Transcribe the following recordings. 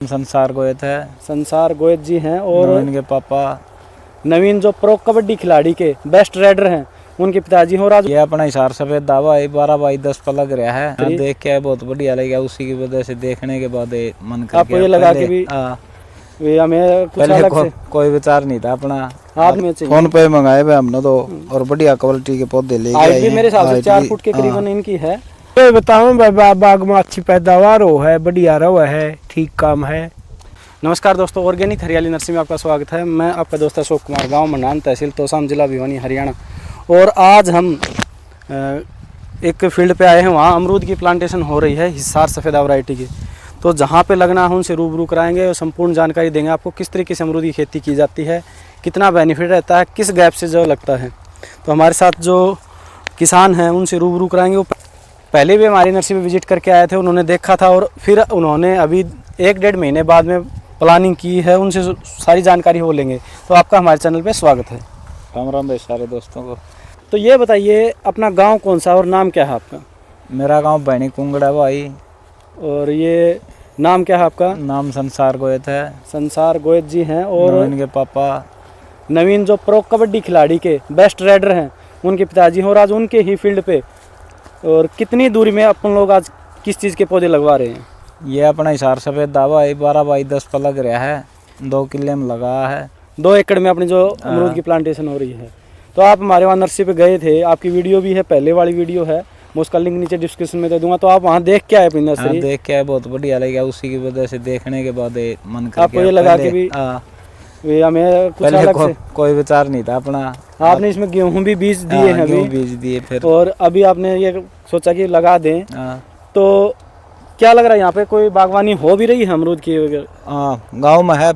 संसार गोयत है। संसार गोयत जी हैं और नवीन के पापा नवीन जो प्रो कबड्डी खिलाड़ी के बेस्ट राइडर हैं उनके पिताजी हो। ये अपना हिसार सफेद दावा है 12/10 पर लग रहा है। देख के बहुत बढ़िया लगेगा, उसी की वजह से देखने के बाद मन कर आपको ये लगा के भी हमें कुछ पहले अलग से कोई विचार नहीं था अपना। हाथ में चाहिए फोन पे मंगाए हुए हमने तो, और बढ़िया क्वालिटी के पौधे ले हाइट भी मेरे हिसाब से 4 फुट के करीबन इनकी है। तो बताऊं बाग में अच्छी पैदावार हो है, बढ़िया रवा है, ठीक काम है। नमस्कार दोस्तों, ऑर्गेनिक हरियाली नर्सरी में आपका स्वागत है। मैं आपका दोस्त अशोक कुमार, गांव मंडान, तहसील तोसाम, जिला भिवानी, हरियाणा। और आज हम एक फील्ड पे आए हैं, वहाँ अमरूद की प्लांटेशन हो रही है हिसार सफ़ेदा वैरायटी की। तो जहाँ पे लगना है उनसे रूबरू कराएंगे और संपूर्ण जानकारी देंगे आपको किस तरीके से अमरूद की खेती की जाती है, कितना बेनिफिट रहता है, किस गैप से जो लगता है। तो हमारे साथ जो किसान हैं उनसे रूबरू कराएंगे। वो पहले भी हमारी नर्सरी में विजिट करके आए थे, उन्होंने देखा था और फिर उन्होंने अभी 1-1.5 महीने बाद में प्लानिंग की है, उनसे सारी जानकारी वो लेंगे। तो आपका हमारे चैनल पे स्वागत है। राम राम भाई सारे दोस्तों को। तो ये बताइए अपना गांव कौन सा और नाम क्या है आपका? मेरा गांव बैनी कुंगड़ा भाई। और ये नाम क्या है आपका? नाम संसार गोयत है। संसार गोयत जी हैं और नवीन के पापा नवीन जो प्रो कबड्डी खिलाड़ी के बेस्ट राइडर हैं उनके पिताजी हैं। और आज उनके ही फील्ड पे और कितनी दूरी में अपन लोग आज किस चीज़ के पौधे लगवा रहे हैं? ये अपना हिसार सफेद दावा है 12/10 पर लग रहा है, 2 किले में लगा है। 2 एकड़ में अपनी जो अमरूद की प्लांटेशन हो रही है। तो आप हमारे वहाँ नर्सरी पे गए थे, आपकी वीडियो भी है, पहले वाली वीडियो है, मैं उसका लिंक नीचे डिस्क्रिप्शन में दे दूंगा। तो आप वहाँ देख के आए अपनी नर्सरी? देख के आए, बहुत बढ़िया लगेगा, उसी की वजह से देखने के बाद मन कर आपको ये लगा के भी हमें कुछ अलग से कोई विचार नहीं था अपना। आपने इसमें गेहूं भी बीज दिए हैं, गेहूं बीज दिए फिर, और अभी आपने ये सोचा कि लगा दें। तो क्या लग रहा है यहाँ पे कोई बागवानी हो भी रही है अमरूद की? गाँव में है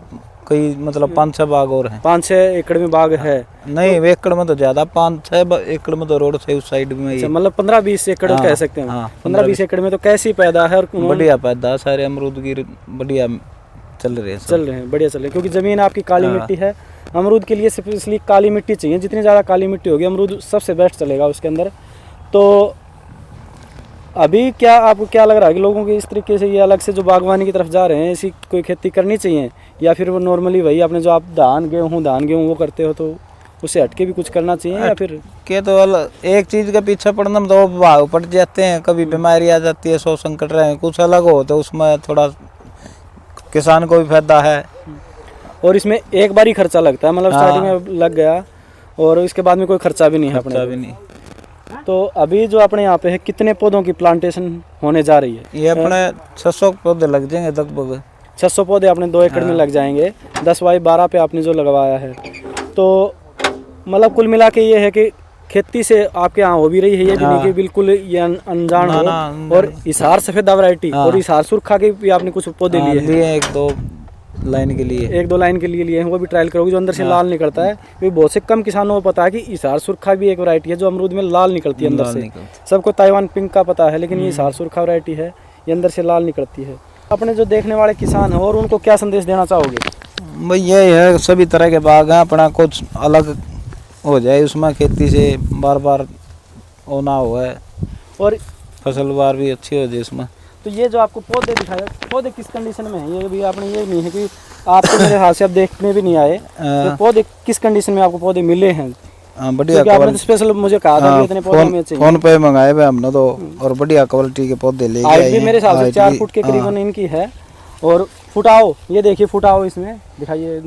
कोई, मतलब 5-6 बाग और हैं। 5-6 एकड़ में बाग है? नहीं, एकड़ में तो ज्यादा, 5-6 एकड़ में तो रोड से उस साइड में। अच्छा, मतलब 15-20 एकड़ कह सकते हैं। 15-20 एकड़ में तो कैसी पैदा है? और बढ़िया पैदा, सारे अमरूद की बढ़िया चल रहे हैं, बढ़िया चल रहे हैं। क्योंकि जमीन आपकी काली मिट्टी है, अमरूद के लिए स्पेशली काली मिट्टी चाहिए। जितनी ज़्यादा काली मिट्टी होगी अमरूद सबसे बेस्ट चलेगा उसके अंदर। तो अभी क्या आपको क्या लग रहा है कि लोगों की इस तरीके से ये अलग से जो बागवानी की तरफ जा रहे हैं, ऐसी कोई खेती करनी चाहिए, या फिर वो नॉर्मली वही आपने जो आप धान गेहूँ वो करते हो तो उससे हटके भी कुछ करना चाहिए? या फिर के तो एक चीज़ के पीछे पड़ना में तो भाव पड़ जाते हैं, कभी बीमारी आ जाती है, 100 संकट रहे, कुछ अलग हो तो उसमें थोड़ा किसान को भी फायदा है। और इसमें एक बार ही खर्चा लगता है, मतलब स्टार्टिंग में लग गया और इसके बाद में कोई खर्चा भी नहीं है अपने भी नहीं। तो अभी जो अपने यहाँ पे है, कितने पौधों की प्लांटेशन होने जा रही है? ये अपने 600 पौधे लग जाएंगे लगभग। 600 पौधे अपने 2 एकड़ में लग जाएंगे। 10/12 पे आपने जो लगवाया है। तो मतलब कुल मिला के ये है कि खेती से आपके यहाँ हो भी रही है, ये भी नहीं कि बिल्कुल ये अनजान हो। और हिसार सफेदा वैरायटी और हिसार सुरखा के भी आपने कुछ पौधे लिए 1-2 लाइन के लिए, 1-2 लाइन के लिए हैं, वो भी ट्रायल करोगे जो अंदर से लाल निकलता है। क्योंकि बहुत से कम किसानों को पता है कि हिसार सुरखा भी एक वैरायटी है जो अमरूद में लाल निकलती है अंदर से। सबको ताइवान पिंक का पता है, लेकिन ये हिसार सुरखा वैरायटी है, ये अंदर से लाल निकलती है। अपने जो देखने वाले किसान हैं और उनको क्या संदेश देना चाहोगे? भाई यही है, सभी तरह के बाग हैं, अपना कुछ अलग हो जाए उसमें, खेती से बार होना हुआ है और फसल बार भी अच्छी हो जाए इसमें। तो ये जो आपको पौधे दिखाए, पौधे किस कंडीशन में है? ये भी आपने, ये नहीं है कि आप तो मेरे हाथ से अब देखने भी नहीं आए, तो पौधे किस कंडीशन में आपको पौधे मिले हैं? बढ़िया, आपने तो स्पेशल मुझे कहा था कि इतने पौधे हमें चाहिए। फोन पे मंगाए हुए हमने तो, और बढ़िया क्वालिटी के पौधे ले आए भी मेरे हिसाब से 4 फुट के करीबन इनकी है। और फुटाव, ये देखिए फुटाव इसमें दिखाइए,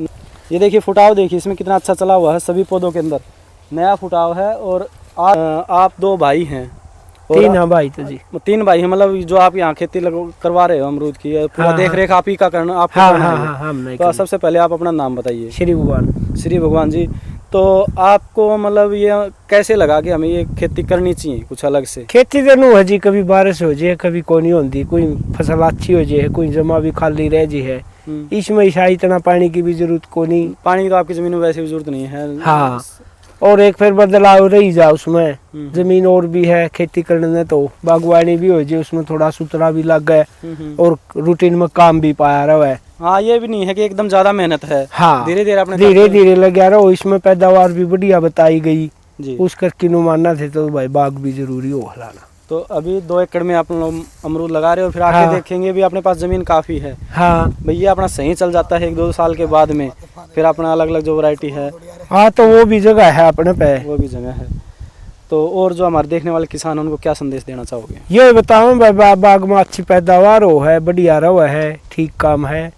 ये देखिए फुटाव देखिए इसमें कितना अच्छा चला हुआ है। सभी पौधों के अंदर नया फुटाव है। और आप 2 भाई हैं? 3 भाई तो जी, 3 भाई हैं। मतलब जो आप यहाँ खेती करवा रहे हो अमरूद की, पूरा देख रेख आप ही का करना, आप तो सबसे पहले आप अपना नाम बताइए। श्री भगवान जी। तो आपको मतलब ये कैसे लगा कि हमें ये खेती करनी चाहिए कुछ अलग से? खेती तो नहीं है जी, कभी बारिश हो जाए, कभी कोई नहीं होती, कोई फसल अच्छी हो जाए, कोई जमा भी खाली रह जी है। इसमें इतना पानी की भी जरूरत को नहीं, पानी की तो आपकी जमीन में वैसे भी जरूरत नहीं है। हाँ, और एक फिर बदलाव रही जा उसमें, जमीन और भी है खेती करने में, तो बागवानी भी हो जाए, उसमें थोड़ा सुथरा भी लग गए और रूटीन में काम भी पाया रहा है। हाँ, ये भी नहीं है कि एकदम ज्यादा मेहनत है। हाँ, धीरे धीरे लग रहा हो। इसमें पैदावार भी बढ़िया बताई गई जी, उस करके मानना थे तो भाई बाग भी जरूरी हो हलाना। तो अभी 2 एकड़ में आप लोग अमरूद लगा रहे हो, फिर आगे हाँ। देखेंगे भी अपने पास ज़मीन काफ़ी है हाँ भैया, अपना सही चल जाता है 1-2 साल के बाद में, फिर अपना अलग अलग जो वैरायटी है हाँ, तो वो भी जगह है अपने पे। वो भी जगह है। तो और जो हमारे देखने वाले किसान हैं उनको क्या संदेश देना चाहोगे? ये बताओ बाग में अच्छी पैदावार हो है, बढ़िया रहो है, ठीक काम है।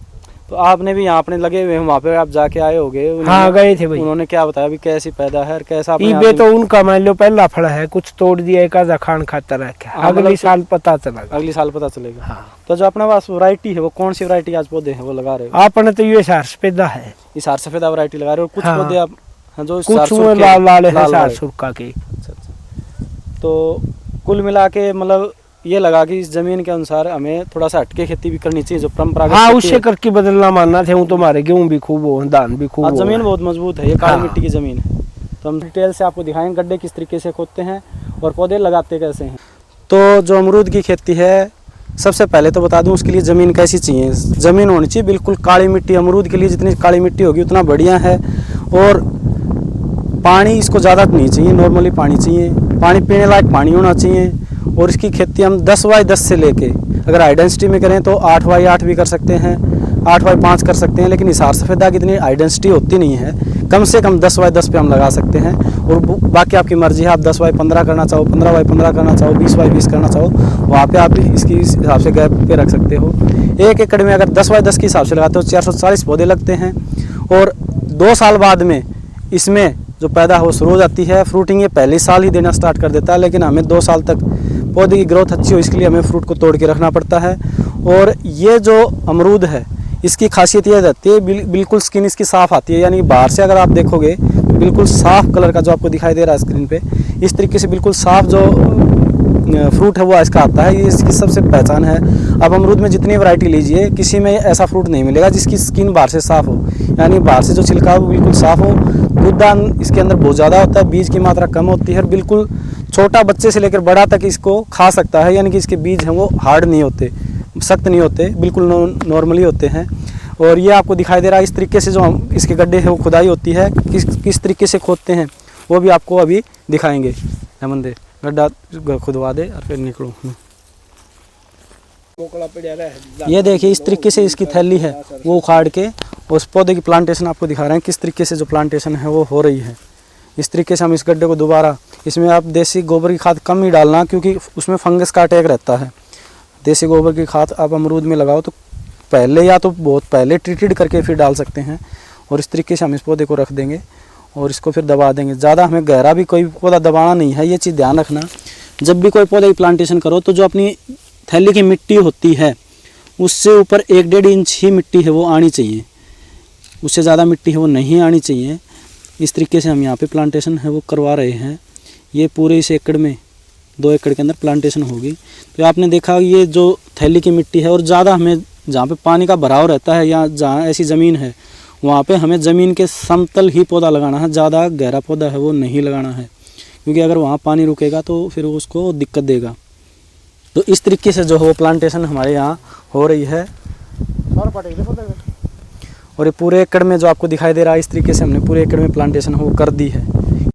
तो आपने भी यहाँ अपने लगे हुए हैं, वहाँ पे आप जाके आए होगे? हाँ गए थे भाई। उन्होंने क्या बताया भी कैसी पैदा है और कैसा अपने ईबे तो उनका मान लो पहला फल है, कुछ तोड़ दिया एक आधा खान खाता रखा, हाँ, अगले मतलब साल पता चलेगा। अगले साल पता चलेगा। हाँ। तो जो अपने पास वैरायटी है वो कौन सी वैरायटी आज पौधे हैं वो लगा रहे हो? आपने तो ये सार सफेदा है, इस हार सफेदा वैरायटी लगा रहे हो, कुछ हाँ। पौधे आप हाँ, जो कुछ सरसों में के लाल लाल है लाल सार वाले। सुरका के। अच्छा अच्छा। तो कुल मिला के मतलब ये लगा कि इस जमीन के अनुसार हमें थोड़ा सा हटके खेती भी करनी चाहिए, जो परंपरागत हाँ खेती उससे है। करके बदलना मानना थे, तो हमारे गेहूं भी खूब हो, धान भी खूब आज हो। जमीन बहुत मजबूत है, ये काली हाँ। मिट्टी की जमीन है। तो हम डिटेल से आपको दिखाएंगे गड्ढे किस तरीके से खोदते हैं और पौधे लगाते कैसे हैं। तो जो अमरूद की खेती है, सबसे पहले तो बता दूं उसके लिए ज़मीन कैसी चाहिए। ज़मीन होनी चाहिए बिल्कुल काली मिट्टी। अमरूद के लिए जितनी काली मिट्टी होगी उतना बढ़िया है। और पानी इसको ज़्यादा नहीं चाहिए, नॉर्मली पानी चाहिए, पानी पीने लायक पानी होना चाहिए। और इसकी खेती हम 10x10 से लेके, अगर हाई डेंसिटी में करें तो 8x8 भी कर सकते हैं, 8x5 कर सकते हैं। लेकिन हिसार सफ़ेदा की इतनी हाई डेंसिटी होती नहीं है, कम से कम 10x10 पे हम लगा सकते हैं। और बाकी आपकी मर्जी है, आप 10x15 करना चाहो, 15x15 करना चाहो, 20x20 करना चाहो, वहाँ पे आप इसकी हिसाब से गैप पे रख सकते हो। 1 एकड़ में अगर 10x10 के हिसाब से लगाते हो 440 पौधे लगते हैं। और 2 साल बाद में इसमें जो पैदा हो शुरू हो जाती है। फ्रूटिंग ये पहले साल ही देना स्टार्ट कर देता है, लेकिन हमें 2 साल तक पौधे की ग्रोथ अच्छी हो इसके लिए हमें फ्रूट को तोड़ के रखना पड़ता है। और ये जो अमरूद है इसकी खासियत ये रहती है बिल्कुल स्किन इसकी साफ़ आती है, यानी बाहर से अगर आप देखोगे बिल्कुल साफ़ कलर का जो आपको दिखाई दे रहा है स्क्रीन पे, इस तरीके से बिल्कुल साफ़ जो फ्रूट है वो इसका आता है। ये इसकी सबसे पहचान है। अब अमरूद में जितनी वैरायटी लीजिए, किसी में ऐसा फ्रूट नहीं मिलेगा जिसकी स्किन बाहर से साफ़ हो, यानी बाहर से जो छिलका हो वो बिल्कुल साफ़ हो। गुद्दा इसके अंदर बहुत ज़्यादा होता है, बीज की मात्रा कम होती है, बिल्कुल छोटा बच्चे से लेकर बड़ा तक इसको खा सकता है, यानी कि इसके बीज हैं वो हार्ड नहीं होते, सख्त नहीं होते, बिल्कुल नॉर्मली होते हैं। और ये आपको दिखाई दे रहा है इस तरीके से जो हम इसके गड्ढे हैं वो खुदाई होती है, किस तरीके से खोदते हैं वो भी आपको अभी दिखाएंगे। हेमंत दे गड्ढा खुदवा दे और फिर निकलो। ये देखिए इस तरीके से इसकी थैली है वो उखाड़ के उस पौधे की प्लांटेशन आपको दिखा रहे हैं, किस तरीके से जो प्लांटेशन है वो हो रही है। इस तरीके से हम इस गड्ढे को दोबारा, इसमें आप देसी गोबर की खाद कम ही डालना क्योंकि उसमें फंगस का अटैक रहता है। देसी गोबर की खाद आप अमरूद में लगाओ तो पहले या तो बहुत पहले ट्रीटेड करके फिर डाल सकते हैं। और इस तरीके से हम इस पौधे को रख देंगे और इसको फिर दबा देंगे। ज़्यादा हमें गहरा भी कोई पौधा दबाना नहीं है, ये चीज़ ध्यान रखना। जब भी कोई पौधे की प्लांटेशन करो तो जो अपनी थैली की मिट्टी होती है उससे ऊपर 1-1.5 इंच ही मिट्टी है वो आनी चाहिए, उससे ज़्यादा मिट्टी है वो नहीं आनी चाहिए। इस तरीके से हम यहाँ पे प्लांटेशन है वो करवा रहे हैं। ये पूरे इस एकड़ में 2 एकड़ के अंदर प्लांटेशन होगी। तो आपने देखा ये जो थैली की मिट्टी है, और ज़्यादा हमें जहाँ पे पानी का भराव रहता है या जहाँ ऐसी ज़मीन है वहाँ पे हमें ज़मीन के समतल ही पौधा लगाना है, ज़्यादा गहरा पौधा है वो नहीं लगाना है, क्योंकि अगर वहाँ पानी रुकेगा तो फिर उसको दिक्कत देगा। तो इस तरीके से जो है वो प्लांटेशन हमारे यहाँ हो रही है। और ये पूरे एकड़ में जो आपको दिखाई दे रहा है इस तरीके से हमने पूरे एकड़ में प्लांटेशन वो कर दी है।